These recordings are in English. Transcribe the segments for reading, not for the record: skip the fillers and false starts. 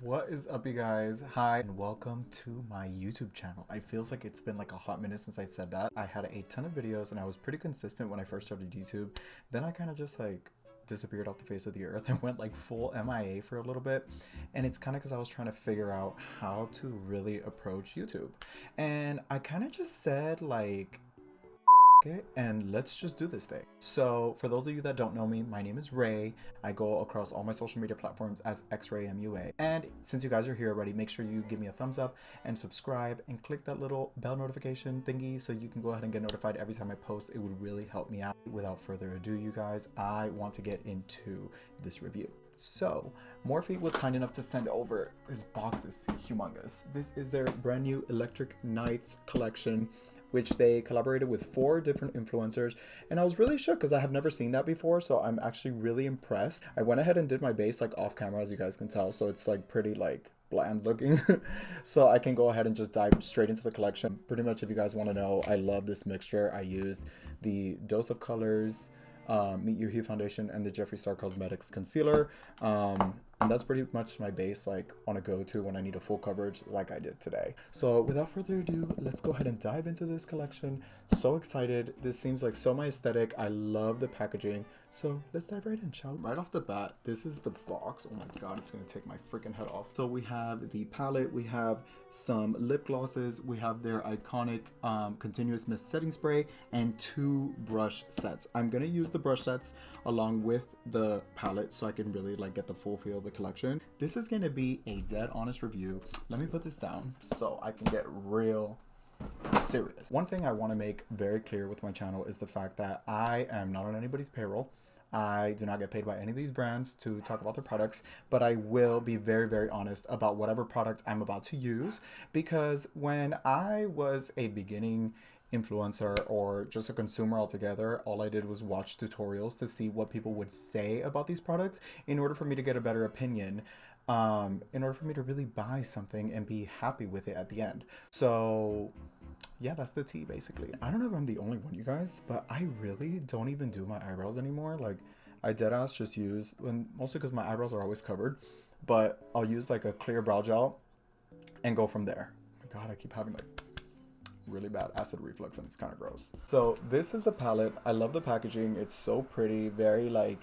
What is up, you guys? Hi and welcome to my YouTube channel. I feels like it's been like a hot minute since I've said that. I had a ton of videos and I was pretty consistent when I first started YouTube. Then I kind of just like disappeared off the face of the earth and went like full MIA for a little bit. And it's kind of because I was trying to figure out how to really approach YouTube. And I kind of just said like, okay, and let's just do this thing. So for those of you that don't know me, my name is Ray. I go across all my social media platforms as XRayMUA. And since you guys are here already, make sure you give me a thumbs up and subscribe and click that little bell notification thingy so you can go ahead and get notified every time I post. It would really help me out. Without further ado, you guys, I want to get into this review. So Morphe was kind enough to send over this box. Is humongous. This is their brand new Electric Nights collection, which they collaborated with 4 different influencers, and I was really shook because I have never seen that before, so I'm actually really impressed. I went ahead and did my base like off camera, as you guys can tell, so it's like pretty like bland looking. So I can go ahead and just dive straight into the collection. Pretty much, if you guys want to know, I love this mixture. I used the Dose of Colors Meet Your Hue foundation and the Jeffree Star Cosmetics concealer, and that's pretty much my base, like on a go-to when I need a full coverage like I did today. So without further ado, let's go ahead and dive into this collection. So excited. This seems like so my aesthetic. I love the packaging, so let's dive right in, shall we? Right off the bat, this is the box. Oh my god, it's gonna take my freaking head off. So we have the palette, we have some lip glosses, we have their iconic continuous mist setting spray, and 2 brush sets. I'm gonna use the brush sets along with the palette so I can really like get the full feel of the collection. This is gonna be a dead honest review. Let me put this down so I can get real serious. One thing I want to make very clear with my channel is the fact that I am not on anybody's payroll. I do not get paid by any of these brands to talk about their products, but I will be very, very honest about whatever product I'm about to use, because when I was a beginning influencer or just a consumer altogether, all I did was watch tutorials to see what people would say about these products in order for me to get a better opinion, in order for me to really buy something and be happy with it at the end. So yeah, that's the tea basically. I don't know if I'm the only one, you guys, but I really don't even do my eyebrows anymore. Like, I deadass just use, and mostly because my eyebrows are always covered, but I'll use like a clear brow gel and go from there. Oh my god, I keep having like really bad acid reflux and it's kind of gross. So this is the palette. I love the packaging. It's so pretty, very like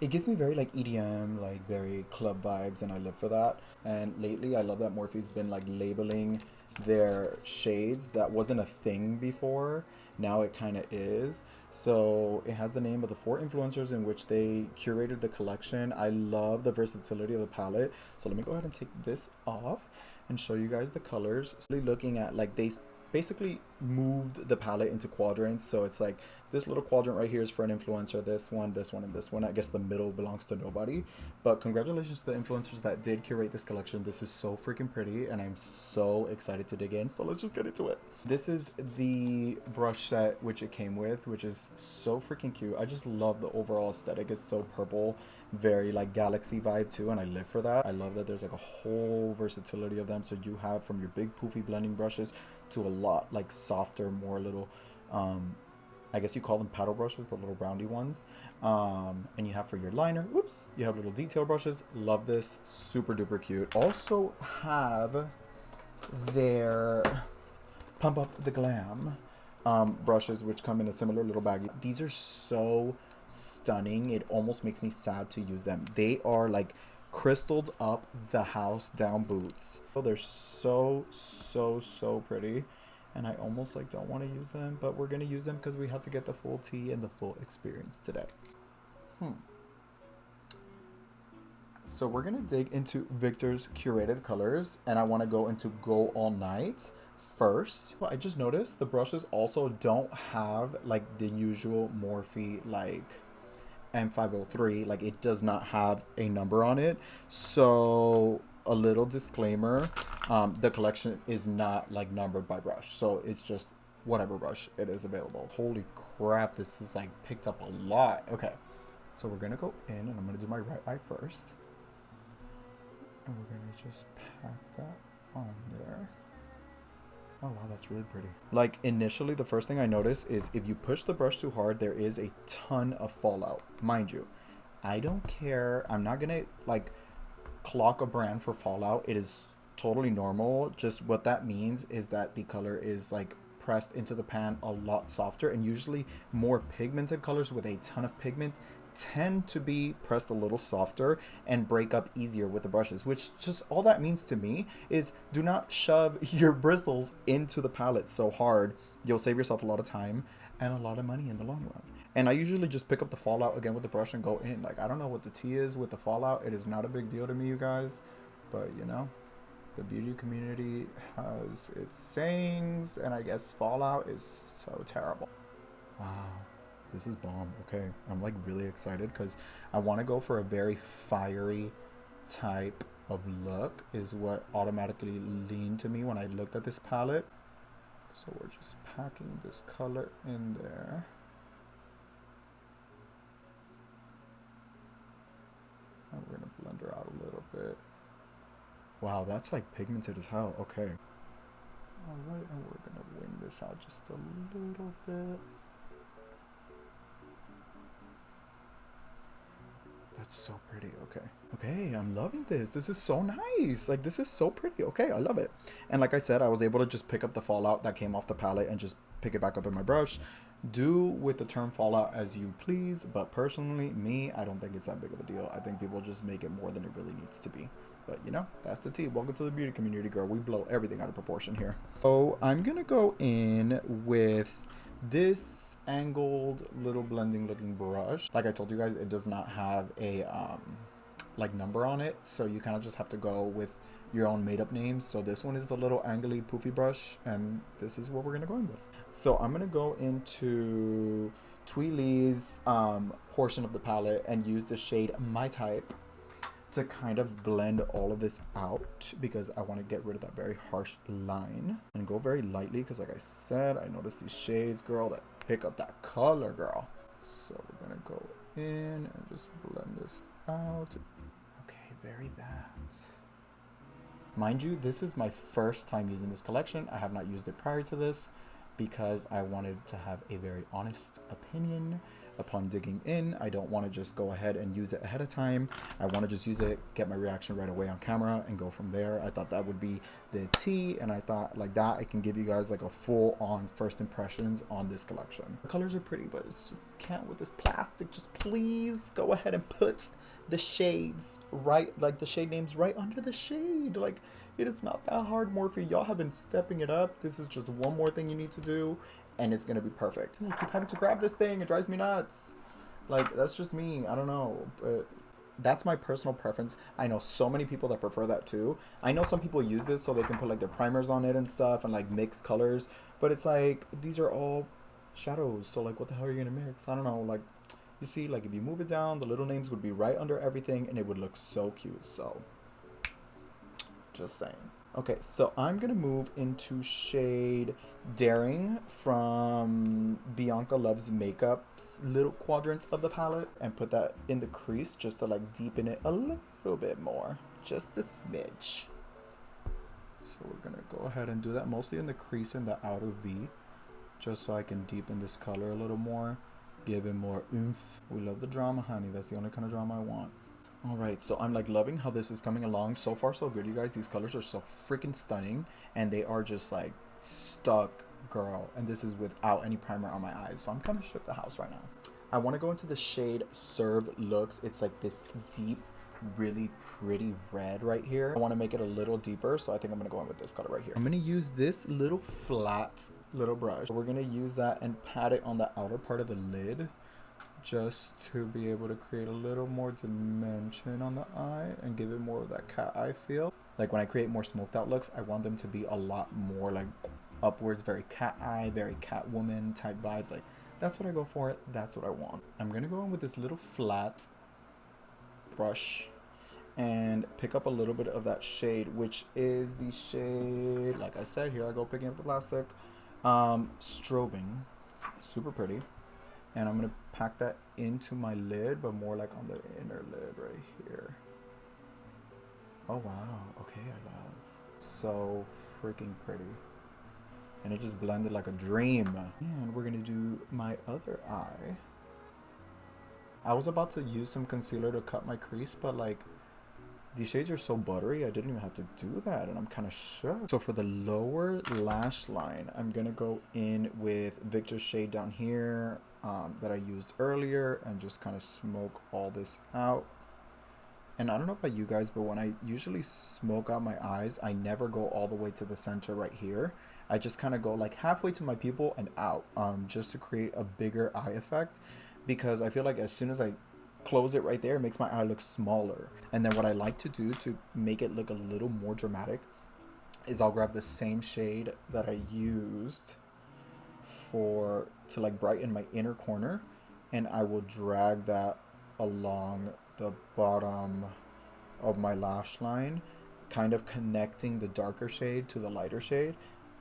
it gives me very like EDM, like very club vibes, and I live for that. And lately I love that Morphe's been like labeling their shades. That wasn't a thing before, now it kind of is. So it has the name of the 4 influencers in which they curated the collection. I love the versatility of the palette. So let me go ahead and take this off and show you guys the colors. So looking at like, they basically moved the palette into quadrants, so it's like this little quadrant right here is for an influencer, this one, and this one. I guess the middle belongs to nobody, but congratulations to the influencers that did curate this collection. This is so freaking pretty and I'm so excited to dig in, so let's just get into it. This is the brush set which it came with, which is so freaking cute. I just love the overall aesthetic. It's so purple, very like galaxy vibe too, and I live for that. I love that there's like a whole versatility of them, so you have from your big poofy blending brushes to a lot like softer, more little I guess you call them paddle brushes, the little roundy ones, and you have for your liner, whoops, you have little detail brushes. Love this, super duper cute. Also have their pump up the glam brushes, which come in a similar little baggie. These are so stunning, it almost makes me sad to use them. They are like crystalled up the house down boots. Oh, they're so pretty, and I almost like don't want to use them, but we're gonna use them because we have to get the full tea and the full experience today. So we're gonna dig into Victor's curated colors, and I want to go into Go All Night first. Well, I just noticed the brushes also don't have like the usual Morphe like M503, like it does not have a number on it. So a little disclaimer, the collection is not like numbered by brush, so it's just whatever brush it is available. Holy crap, this is like picked up a lot. Okay, so we're gonna go in and I'm gonna do my right eye first, and we're gonna just pack that on there. Oh wow, that's really pretty. Like initially, the first thing I notice is if you push the brush too hard, there is a ton of fallout. Mind you, I don't care. I'm not gonna like clock a brand for fallout. It is totally normal. Just what that means is that the color is like pressed into the pan a lot softer, and usually more pigmented colors with a ton of pigment tend to be pressed a little softer and break up easier with the brushes, which just all that means to me is do not shove your bristles into the palette so hard. You'll save yourself a lot of time and a lot of money in the long run. And I usually just pick up the fallout again with the brush and go in. Like, I don't know what the tea is with the fallout. It is not a big deal to me, you guys, but you know, the beauty community has its sayings, and I guess fallout is so terrible. Wow, this is bomb. Okay, I'm like really excited because I want to go for a very fiery type of look is what automatically leaned to me when I looked at this palette. So we're just packing this color in there. And we're gonna blend her out a little bit. Wow, that's like pigmented as hell. Okay. Alright, and we're gonna wing this out just a little bit. That's so pretty. Okay. Okay, I'm loving this. This is so nice. Like, this is so pretty. Okay, I love it. And like I said, I was able to just pick up the fallout that came off the palette and just pick it back up in my brush. Do with the term fallout as you please, but personally, me, I don't think it's that big of a deal. I think people just make it more than it really needs to be. But you know, that's the tea. Welcome to the beauty community, girl. We blow everything out of proportion here. So I'm gonna go in with this angled little blending looking brush. Like I told you guys, it does not have a like number on it, so you kind of just have to go with your own made-up names. So this one is the little angly poofy brush, and this is what we're gonna go in with. So I'm gonna go into Tweely's portion of the palette and use the shade My Type to kind of blend all of this out, because I want to get rid of that very harsh line and go very lightly, because like I said, I noticed these shades, girl, that pick up that color, girl. So we're gonna go in and just blend this out. Okay, very that. Mind you, this is my first time using this collection. I have not used it prior to this because I wanted to have a very honest opinion upon digging in. I don't want to just go ahead and use it ahead of time. I want to just use it, get my reaction right away on camera, and go from there. I thought that would be the tea, and I thought like that I can give you guys like a full-on first impressions on this collection. The colors are pretty, but it's just can't with this plastic. Just please go ahead and put the shades right, like the shade names right under the shade. Like, it is not that hard, Morphe. Y'all have been stepping it up. This is just one more thing you need to do, and it's gonna be perfect. And I keep having to grab this thing. It drives me nuts. Like, that's just me. I don't know, but that's my personal preference. I know so many people that prefer that too. I know some people use this so they can put like their primers on it and stuff and like mix colors, but it's like, these are all shadows. So like, what the hell are you gonna mix? I don't know. Like, you see, like if you move it down, the little names would be right under everything and it would look so cute. So just saying. Okay, so I'm gonna move into shade Daring from Bianca Loves Makeup's little quadrant of the palette, and put that in the crease just to like deepen it a little bit more, just a smidge. So we're gonna go ahead and do that mostly in the crease in the outer V, just so I can deepen this color a little more, give it more oomph. We love the drama, honey. That's the only kind of drama I want. All right, so I'm like loving how this is coming along. So far so good, you guys. These colors are so freaking stunning, and they are just like stuck, girl. And this is without any primer on my eyes, so I'm kind of shook the house right now. I want to go into the shade Serve Looks. It's like this deep, really pretty red right here. I want to make it a little deeper, so I think I'm gonna go in with this color right here. I'm gonna use this little flat little brush. We're gonna use that and pat it on the outer part of the lid, just to be able to create a little more dimension on the eye and give it more of that cat eye feel. Like when I create more smoked out looks, I want them to be a lot more like upwards, very cat eye, very Catwoman type vibes. Like, that's what I go for. That's what I want. I'm gonna go in with this little flat brush and pick up a little bit of that shade, which is the shade, like I said, here I go picking up the plastic, Strobing. Super pretty. And I'm gonna pack that into my lid, but more like on the inner lid right here. Oh wow, okay, I love. So freaking pretty. And it just blended like a dream. And we're gonna do my other eye. I was about to use some concealer to cut my crease, but like, These shades are so buttery, I didn't even have to do that, and I'm kind of shook. So for the lower lash line, I'm gonna go in with Victor's shade down here that I used earlier and just kind of smoke all this out. And I don't know about you guys, but when I usually smoke out my eyes, I never go all the way to the center right here. I just kind of go like halfway to my pupil and out, just to create a bigger eye effect, because I feel like as soon as I close it right there, it makes my eye look smaller. And then what I like to do to make it look a little more dramatic is I'll grab the same shade that I used to like brighten my inner corner, and I will drag that along the bottom of my lash line, kind of connecting the darker shade to the lighter shade.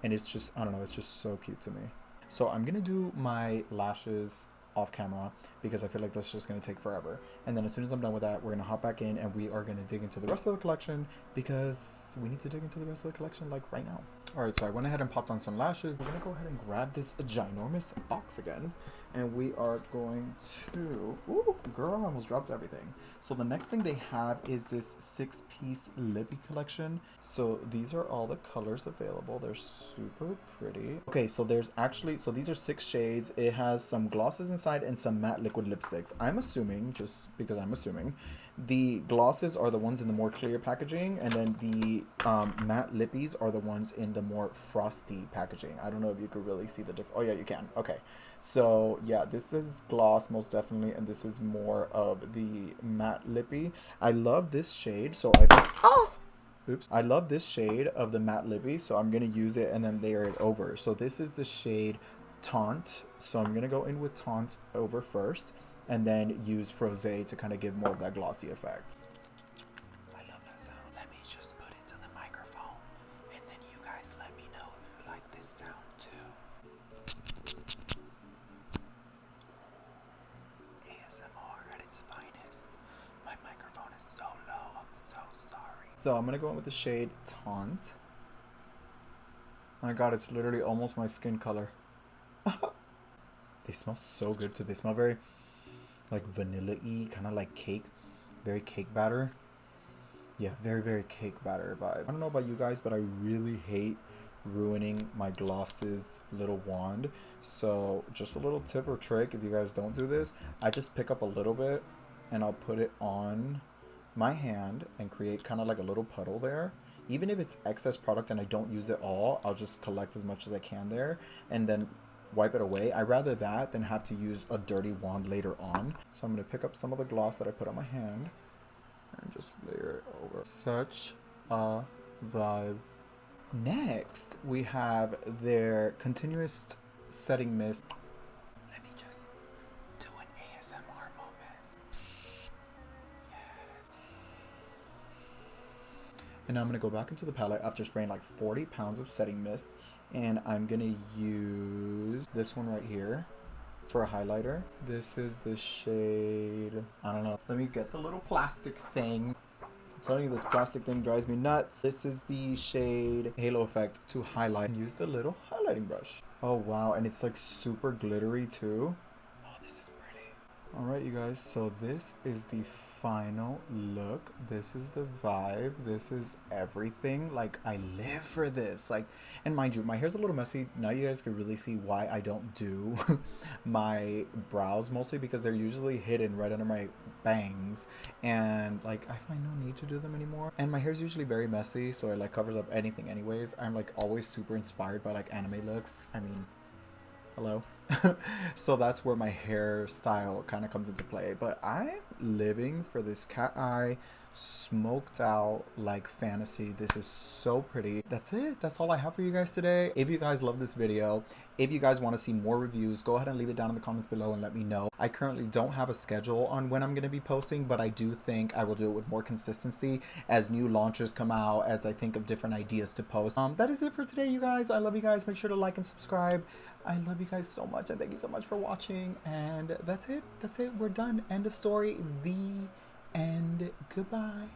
And it's just, I don't know, it's just so cute to me. So I'm gonna do my lashes off camera because I feel like that's just gonna take forever. And then as soon as I'm done with that, we're gonna hop back in and we are gonna dig into the rest of the collection, because we need to dig into the rest of the collection like right now. All right, so I went ahead and popped on some lashes. We're gonna go ahead and grab this ginormous box again, and we are going to, ooh, girl, I almost dropped everything. So the next thing they have is this 6-piece lippy collection. So these are all the colors available. They're super pretty. Okay, so there's actually, so these are 6 shades. It has some glosses inside and some matte liquid lipsticks. I'm assuming, just because I'm assuming, the glosses are the ones in the more clear packaging, and then the matte lippies are the ones in the more frosty packaging. I don't know if you could really see the difference. Oh yeah, you can. Okay, so yeah, this is gloss most definitely, and this is more of the matte lippy. I love this shade, so I think, oh, oops, I love this shade of the matte lippy, so I'm gonna use it and then layer it over. So this is the shade Taunt, so I'm gonna go in with Taunt over first, and then use Frosé to kind of give more of that glossy effect. I love that sound. Let me just put it to the microphone, and then you guys let me know if you like this sound too. ASMR at its finest. My microphone is so low, I'm so sorry. So I'm gonna go in with the shade Taunt. Oh my god, it's literally almost my skin color. They smell so good too. They smell very like vanilla-y, kind of like cake, very cake batter. Yeah, very, very cake batter vibe. I don't know about you guys, but I really hate ruining my glosses little wand. So just a little tip or trick, if you guys don't do this, I just pick up a little bit and I'll put it on my hand and create kind of like a little puddle there. Even if it's excess product and I don't use it all, I'll just collect as much as I can there and then wipe it away. I'd rather that than have to use a dirty wand later on. So I'm going to pick up some of the gloss that I put on my hand and just layer it over. Such a vibe. Next, we have their continuous setting mist. Let me just do an ASMR moment. Yes. And now I'm going to go back into the palette after spraying like 40 pounds of setting mist. And I'm gonna use this one right here for a highlighter. This is the shade, I don't know. Let me get the little plastic thing. I'm telling you, this plastic thing drives me nuts. This is the shade Halo Effect to highlight. Use the little highlighting brush. Oh wow, and it's like super glittery too. Oh, this is pretty. All right, you guys, so this is the final look. This is the vibe. This is everything. Like, I live for this. Like, and mind you, my hair's a little messy. Now you guys can really see why I don't do my brows, mostly because they're usually hidden right under my bangs, and like I find no need to do them anymore. And my hair's usually very messy, so it like covers up anything anyways. I'm like always super inspired by like anime looks. I mean, hello. So that's where my hairstyle kind of comes into play, but I'm living for this cat eye smoked out like fantasy. This is so pretty. That's it. That's all I have for you guys today. If you guys love this video, if you guys want to see more reviews, go ahead and leave it down in the comments below and let me know. I currently don't have a schedule on when I'm going to be posting, but I do think I will do it with more consistency as new launches come out, as I think of different ideas to post. That is it for today, you guys. I love you guys. Make sure to like and subscribe. I love you guys so much, and thank you so much for watching. And that's it. That's it. We're done. End of story. The end. Goodbye.